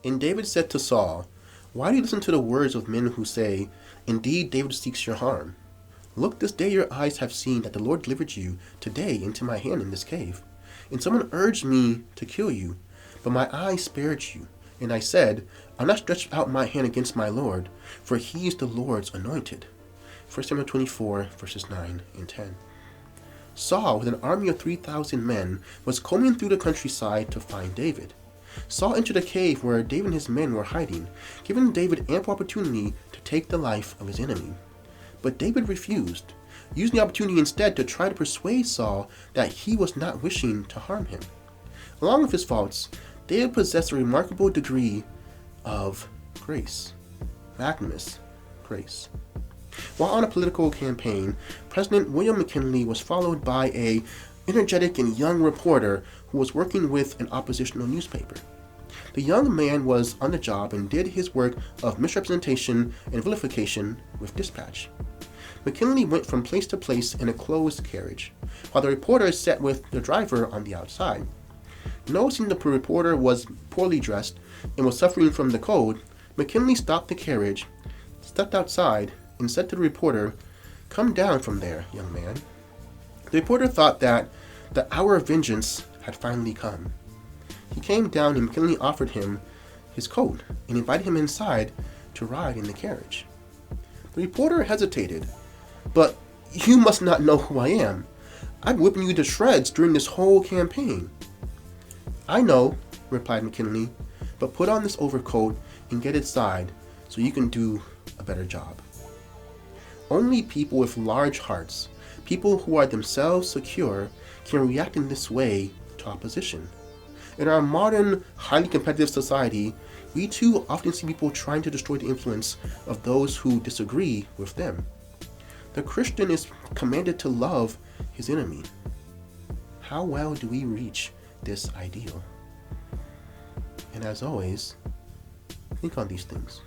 And David said to Saul, "Why do you listen to the words of men who say, 'Indeed, David seeks your harm'? Look, this day your eyes have seen that the Lord delivered you today into my hand in this cave. And someone urged me to kill you, but my eyes spared you. And I said, I'll not stretch out my hand against my Lord, for he is the Lord's anointed." 1 Samuel 24, verses 9 and 10. Saul, with an army of 3,000 men, was combing through the countryside to find David. Saul entered a cave where David and his men were hiding, giving David ample opportunity to take the life of his enemy. But David refused, using the opportunity instead to try to persuade Saul that he was not wishing to harm him. Along with his faults, David possessed a remarkable degree of grace, magnanimous grace. While on a political campaign, President William McKinley was followed by an energetic and young reporter who was working with an oppositional newspaper. The young man was on the job and did his work of misrepresentation and vilification with dispatch. McKinley went from place to place in a closed carriage, while the reporter sat with the driver on the outside. Noticing the reporter was poorly dressed and was suffering from the cold, McKinley stopped the carriage, stepped outside, and said to the reporter, "Come down from there, young man." The reporter thought that the hour of vengeance had finally come. He came down and McKinley offered him his coat and invited him inside to ride in the carriage. The reporter hesitated. "But you must not know who I am. I'm whipping you to shreds during this whole campaign." "I know," replied McKinley, "but put on this overcoat and get inside so you can do a better job." Only people with large hearts, people who are themselves secure, can react in this way to opposition. In our modern, highly competitive society, we too often see people trying to destroy the influence of those who disagree with them. The Christian is commanded to love his enemy. How well do we reach this ideal? And as always, think on these things.